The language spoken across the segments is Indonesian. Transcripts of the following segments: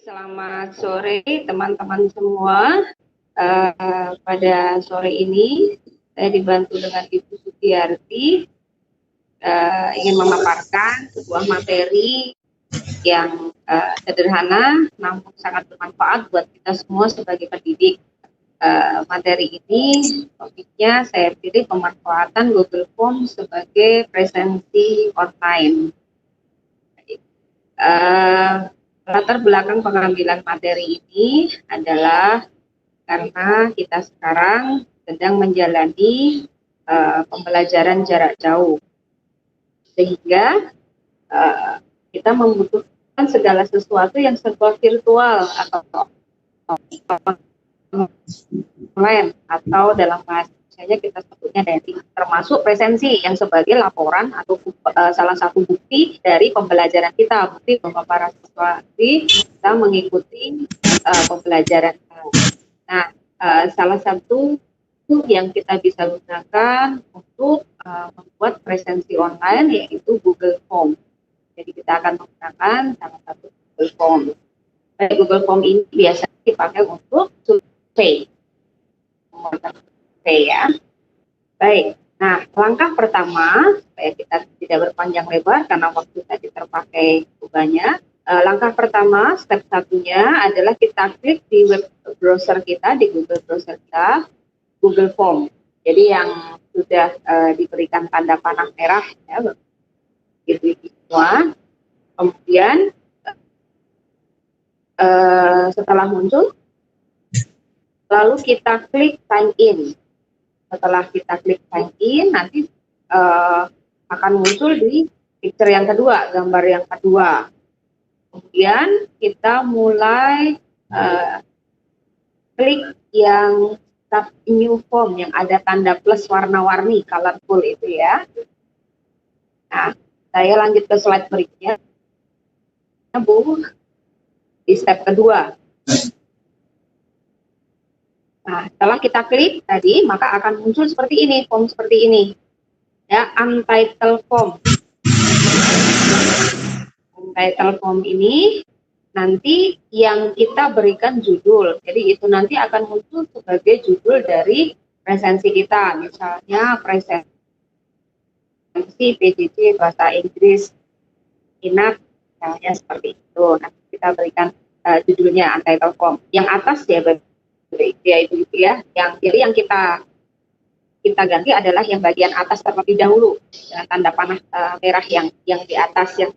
Selamat sore teman-teman semua. Pada sore ini saya dibantu dengan Ibu Sugiyarti ingin memaparkan sebuah materi yang sederhana namun sangat bermanfaat buat kita semua sebagai pendidik. Materi ini topiknya saya pilih pemanfaatan Google Form sebagai presensi online. Latar belakang pengambilan materi ini adalah karena kita sekarang sedang menjalani pembelajaran jarak jauh, sehingga kita membutuhkan segala sesuatu yang serba virtual atau online atau dalam bahasa Indonesia kita sebutnya daring, termasuk presensi yang sebagai laporan atau salah satu bukti dari pembelajaran kita, bukti bahwa para siswa kita mengikuti pembelajaran. Nah, salah satu yang kita bisa gunakan untuk membuat presensi online yaitu Google Form. Jadi kita akan menggunakan salah satu Google Form. Google Form ini biasanya dipakai untuk survei. Oke ya. Baik. Nah, langkah pertama, supaya kita tidak berpanjang lebar karena waktu tadi terpakai banyak. Langkah pertama, step satunya adalah kita klik di web browser kita, di Google browser kita, Google Form. Jadi yang sudah diberikan tanda panah merah, ya, gitu semua. Kemudian setelah muncul, lalu kita klik sign in. Setelah kita klik sign in, nanti akan muncul di picture yang kedua, gambar yang kedua. Kemudian kita mulai klik yang start new form yang ada tanda plus warna-warni, colorful itu ya. Nah, saya lanjut ke slide berikutnya, Bu, di step kedua. Nah, setelah kita klik tadi, maka akan muncul seperti ini, form seperti ini. Ya, untitled form. Untitled form ini nanti yang kita berikan judul. Jadi itu nanti akan muncul sebagai judul dari presensi kita. Misalnya presensi PJJ bahasa Inggris minat, misalnya seperti itu. Nanti kita berikan judulnya untitled form. Yang atas ya itu ya. Yang kita ganti adalah yang bagian atas terlebih dahulu dengan tanda panah merah yang di atas, yang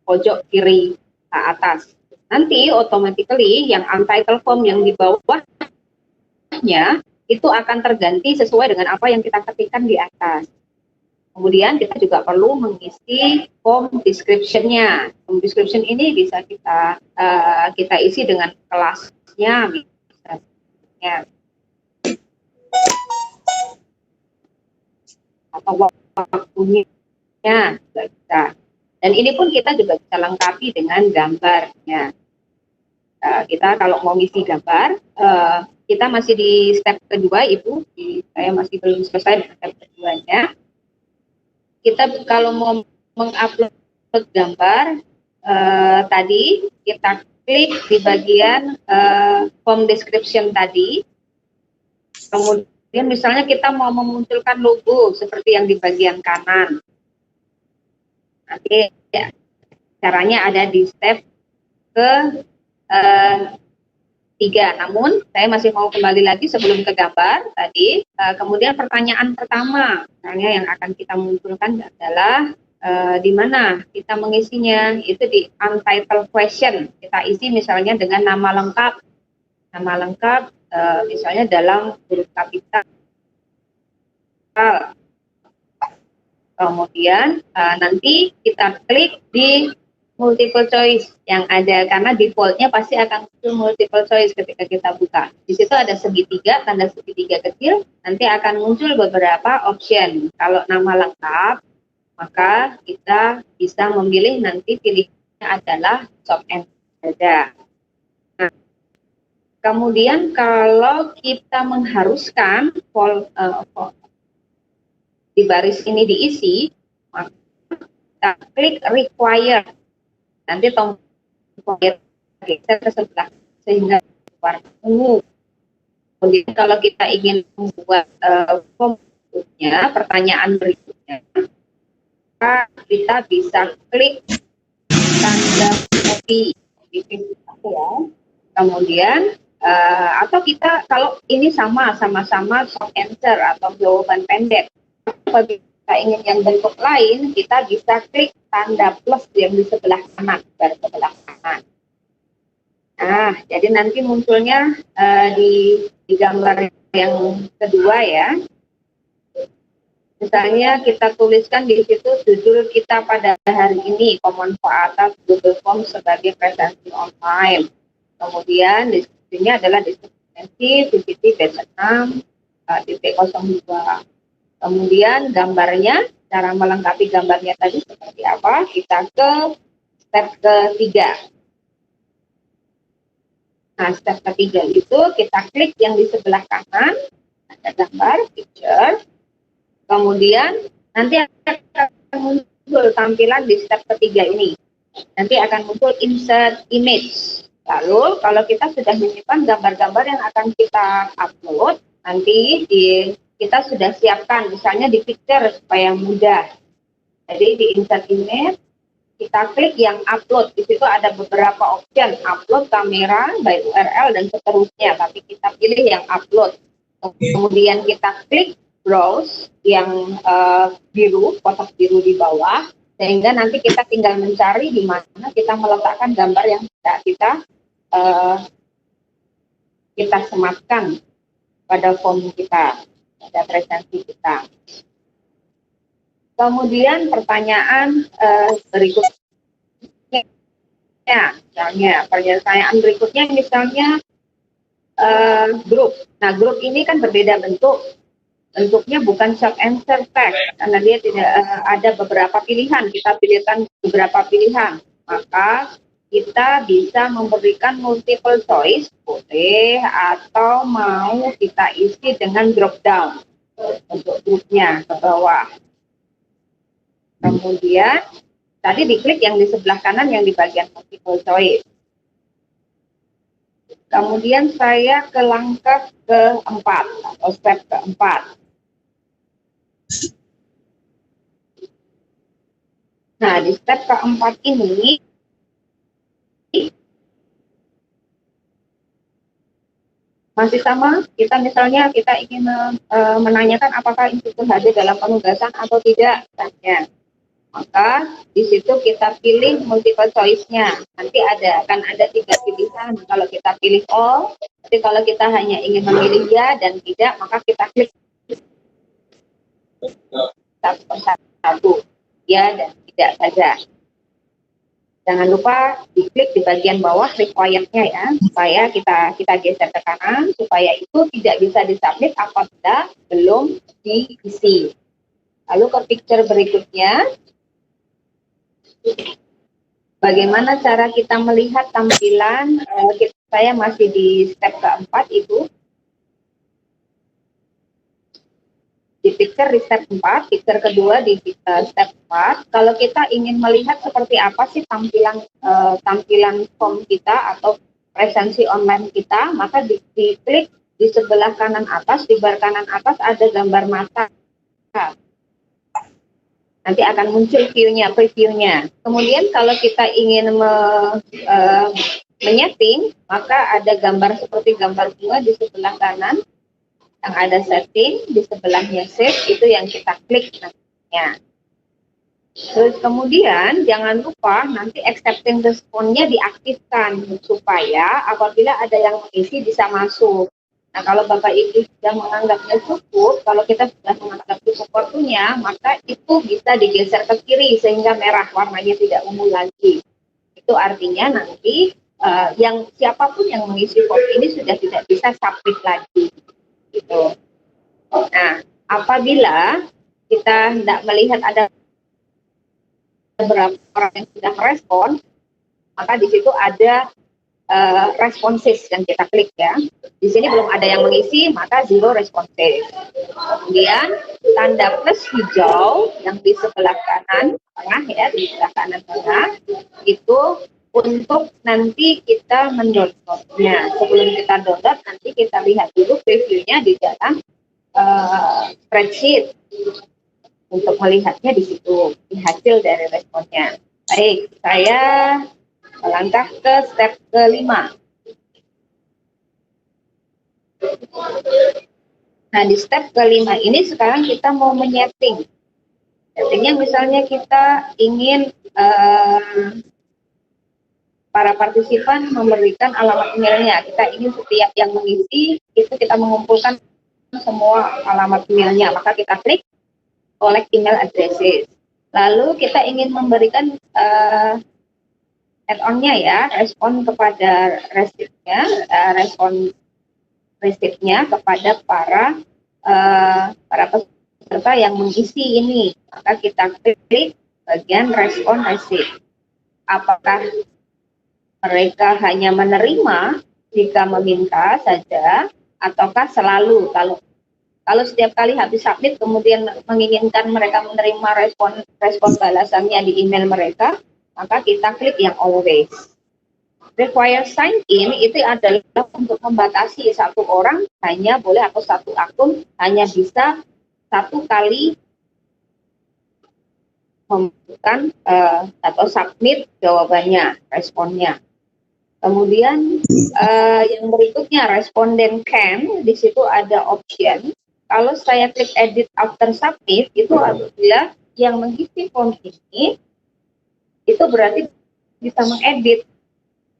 pojok kiri atas. Nanti automatically yang untitled form yang di bawahnya itu akan terganti sesuai dengan apa yang kita ketikkan di atas. Kemudian kita juga perlu mengisi form description-nya. Form description ini bisa kita isi dengan kelasnya, misalnya, atau waktunya bisa. Dan ini pun kita juga bisa lengkapi dengan gambarnya. Kita kalau mau ngisi gambar, kita masih di step kedua, Ibu. Saya masih belum selesai dengan step keduanya. Kita kalau mau mengupload gambar, tadi kita klik di bagian form description tadi. Kemudian misalnya kita mau memunculkan logo seperti yang di bagian kanan. Nanti ya, caranya ada di step ke 3. Namun saya masih mau kembali lagi sebelum ke gambar tadi. Kemudian pertanyaan pertama, misalnya yang akan kita munculkan adalah di mana kita mengisinya, itu di untitled question. Kita isi misalnya dengan nama lengkap, misalnya dalam huruf kapital. Kemudian nanti kita klik di multiple choice yang ada, karena defaultnya pasti akan muncul multiple choice ketika kita buka. Di situ ada segitiga, tanda segitiga kecil, nanti akan muncul beberapa option. Kalau nama lengkap, maka kita bisa memilih, nanti pilihnya adalah stop and saja. Nah, kemudian kalau kita mengharuskan di baris ini diisi, maka kita klik require. Nanti tombol geser ke sebelah sehingga warna ungu. Kemudian kalau kita ingin membuat form berikutnya, pertanyaan berikutnya, kita bisa klik tanda copy di Facebook ya. Kemudian atau kita kalau ini sama-sama short answer atau jawaban pendek. Kalau kita ingin yang bentuk lain, kita bisa klik tanda plus yang di sebelah kanan, garis sebelah kanan. Nah, jadi nanti munculnya di gambar yang kedua ya. Misalnya kita tuliskan di situ judul kita pada hari ini, pemanfaatan Google Forms sebagai presensi online. Kemudian deskripsinya adalah deskripsi PPT batch 6 titik 02. Kemudian gambarnya, cara melengkapi gambarnya tadi seperti apa? Kita ke step ketiga. Nah, step ketiga itu kita klik yang di sebelah kanan, ada gambar, picture. Kemudian nanti akan muncul tampilan di step ketiga ini. Nanti akan muncul insert image. Lalu kalau kita sudah menyimpan gambar-gambar yang akan kita upload, nanti kita sudah siapkan, misalnya di picture supaya mudah. Jadi di insert image, kita klik yang upload. Di situ ada beberapa option, upload kamera, by URL, dan seterusnya. Tapi kita pilih yang upload. Kemudian kita klik browse yang biru, kotak biru di bawah, sehingga nanti kita tinggal mencari di mana kita meletakkan gambar yang kita sematkan pada form kita, pada presensi kita. Kemudian pertanyaan berikutnya, misalnya pertanyaan berikutnya misalnya grup. Nah, grup ini kan berbeda bentuk. Bentuknya bukan short answer text, karena dia tidak ada beberapa pilihan. Kita pilihkan beberapa pilihan, maka kita bisa memberikan multiple choice, boleh, atau mau kita isi dengan drop down untuk grupnya ke bawah. Kemudian tadi diklik yang di sebelah kanan yang di bagian multiple choice. Kemudian saya ke langkah keempat atau step keempat. Nah, di step keempat ini masih sama, kita misalnya kita ingin menanyakan apakah instruktur hadir dalam penugasan atau tidak, misalnya. Maka di situ kita pilih multiple choice-nya. Nanti akan ada 3 pilihan. Kalau kita pilih all, tapi kalau kita hanya ingin memilih ya dan tidak, maka kita klik satu persatu, ya dan tidak saja. Jangan lupa diklik di bagian bawah required-nya ya, supaya kita geser ke kanan, supaya itu tidak bisa disubmit apabila belum diisi. Lalu ke picture berikutnya, bagaimana cara kita melihat tampilan, saya masih di step keempat itu. Di picture di step 4, picture kedua di step 4. Kalau kita ingin melihat seperti apa sih tampilan form kita atau presensi online kita, maka diklik di sebelah kanan atas, di bar kanan atas ada gambar mata. Nanti akan muncul view-nya, preview-nya. Kemudian kalau kita ingin menyeting, maka ada gambar seperti gambar bunga di sebelah kanan. Yang ada setting, di sebelahnya save, itu yang kita klik nantinya. Terus kemudian jangan lupa nanti accepting response-nya diaktifkan supaya apabila ada yang mengisi bisa masuk. Nah, kalau Bapak Ibu sudah menganggapnya cukup, kalau kita sudah menganggap cukup waktunya, maka itu bisa digeser ke kiri sehingga merah, warnanya tidak ungu lagi. Itu artinya nanti yang siapapun yang mengisi form ini sudah tidak bisa submit lagi. Gitu. Nah, apabila kita tidak melihat ada beberapa orang yang sudah merespon, maka di situ ada responses yang kita klik ya. Di sini belum ada yang mengisi, maka zero responses. Kemudian tanda plus hijau yang di sebelah kanan tengah ya, di sebelah kanan tengah itu untuk nanti kita mendownloadnya. Sebelum kita download, nanti kita lihat dulu previewnya di dalam spreadsheet untuk melihatnya di situ, di hasil dari responnya. Baik, saya melangkah ke step kelima. Nah, di step kelima ini sekarang kita mau menyeting. Settingnya misalnya kita ingin para partisipan memberikan alamat emailnya. Kita ingin setiap yang mengisi itu kita mengumpulkan semua alamat emailnya. Maka kita klik collect email addresses. Lalu kita ingin memberikan add-on-nya ya, respon kepada resipnya, respon resipnya kepada para peserta yang mengisi ini. Maka kita klik bagian respon resip. Apakah mereka hanya menerima jika meminta saja, ataukah selalu kalau setiap kali habis submit kemudian menginginkan mereka menerima respon balasannya di email mereka, maka kita klik yang always. Require sign in itu adalah untuk membatasi satu orang hanya boleh atau satu akun hanya bisa satu kali memberikan atau submit jawabannya, responnya. Kemudian yang berikutnya responden can, di situ ada option. Kalau saya klik edit after submit, itu apabila yang mengisi form ini itu berarti bisa mengedit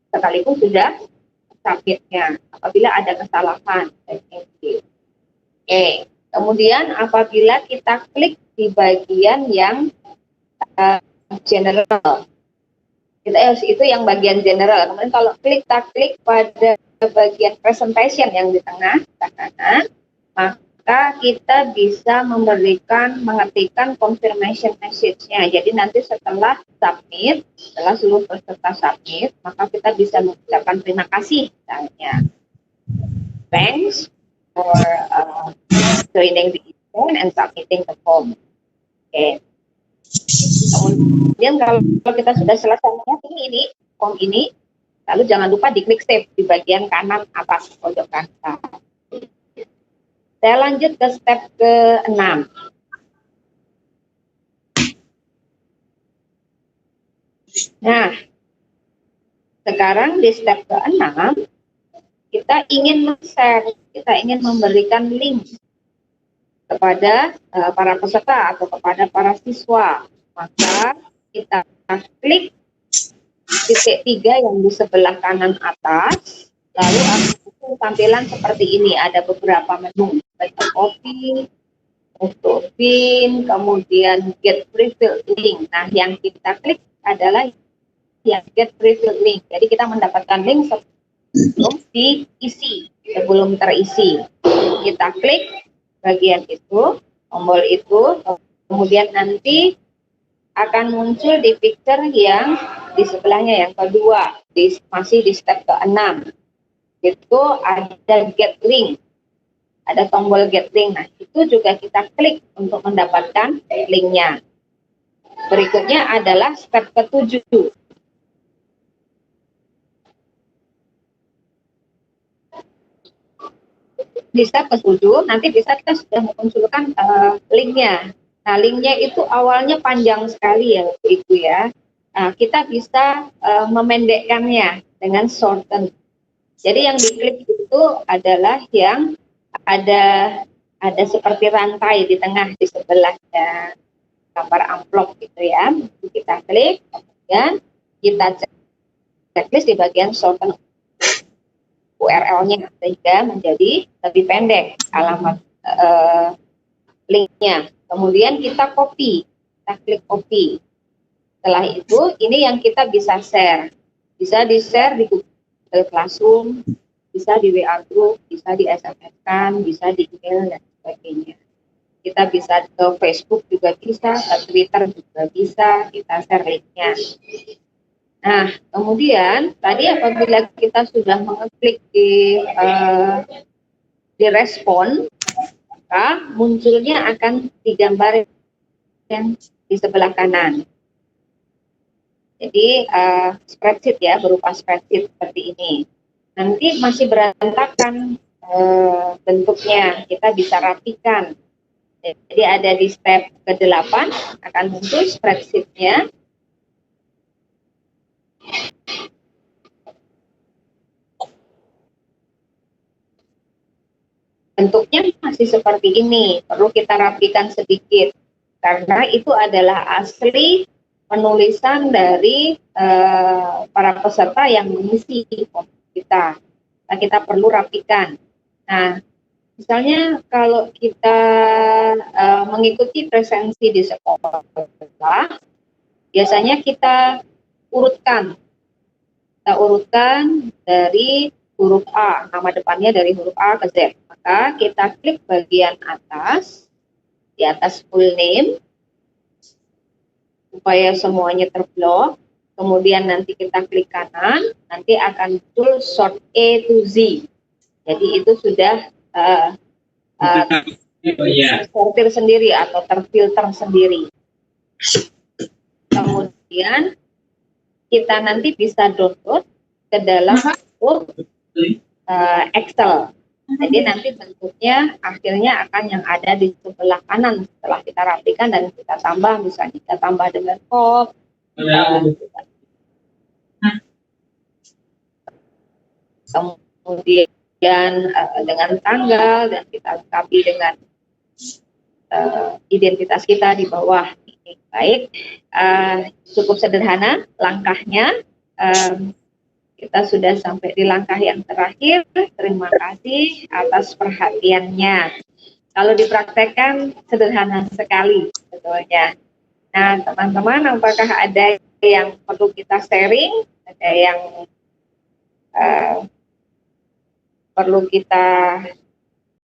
sekalipun sudah submitnya apabila ada kesalahan. Oke. Kemudian apabila kita klik di bagian yang general, itu yang bagian general. Kemudian kalau kita klik pada bagian presentation yang di tengah kanan, maka kita bisa mengetikkan confirmation message-nya. Jadi nanti setelah submit, setelah seluruh peserta submit, maka kita bisa mengucapkan terima kasih misalnya. Thanks for joining the event and submitting the form. Oke. Kemudian kalau kita sudah selesai ini form ini, lalu jangan lupa diklik save di bagian kanan atas pojok kanan. Saya lanjut ke step ke-6. Nah, sekarang di step ke-6 kita ingin men-share, kita ingin memberikan link kepada para peserta atau kepada para siswa. Maka kita klik titik 3 yang di sebelah kanan atas, lalu akan tampilan seperti ini. Ada beberapa menu, baca copy, auto pin, kemudian get prefill link. Nah, yang kita klik adalah yang get prefill link. Jadi kita mendapatkan link sebelum diisi, sebelum terisi. Kita klik bagian itu, tombol itu, kemudian nanti akan muncul di picture yang di sebelahnya yang kedua, masih di step ke-6. Itu ada get link, ada tombol get link. Nah, itu juga kita klik untuk mendapatkan linknya. Berikutnya adalah step ke-7. Di step ke-7 nanti bisa kita sudah memunculkan linknya. Nah, linknya itu awalnya panjang sekali ya, Ibu ya. Nah, kita bisa memendekkannya dengan shorten. Jadi yang diklik itu adalah yang ada seperti rantai di tengah di sebelahnya gambar amplop gitu ya. Kita klik, kemudian kita checklist di bagian shorten URL-nya sehingga menjadi lebih pendek alamat linknya. Kemudian kita copy, kita klik copy. Setelah itu, ini yang kita bisa share. Bisa di-share di Google Classroom, bisa di WA Group, bisa di SMS-kan, bisa di email, dan sebagainya. Kita bisa ke Facebook juga bisa, ke Twitter juga bisa, kita share linknya. Nah, kemudian tadi apabila kita sudah mengeklik di respon, maka munculnya akan digambar yang di sebelah kanan. Jadi spreadsheet ya, berupa spreadsheet seperti ini. Nanti masih berantakan bentuknya, kita bisa rapikan. Jadi ada di step ke-8 akan muncul spreadsheet-nya. Bentuknya masih seperti ini, perlu kita rapikan sedikit karena itu adalah asli penulisan dari para peserta yang mengisi form kita. Nah, kita perlu rapikan. Nah, misalnya kalau kita mengikuti presensi di sekolah, biasanya kita urutkan dari huruf A, nama depannya dari huruf A ke Z. Maka kita klik bagian atas, di atas full name, supaya semuanya terblok. Kemudian nanti kita klik kanan, nanti akan muncul sort A to Z. Jadi itu sudah tersortir sendiri atau terfilter sendiri. Kemudian kita nanti bisa download ke dalam Excel. Jadi nanti bentuknya akhirnya akan yang ada di sebelah kanan setelah kita rapikan dan kita tambah, misalnya kita tambah dengan kop, kemudian dengan tanggal, dan kita lengkapi dengan identitas kita di bawah. Baik, cukup sederhana langkahnya. Kita sudah sampai di langkah yang terakhir. Terima kasih atas perhatiannya. Kalau dipraktekkan sederhana sekali sebetulnya. Nah, teman-teman, apakah ada yang perlu kita sharing? Ada yang perlu kita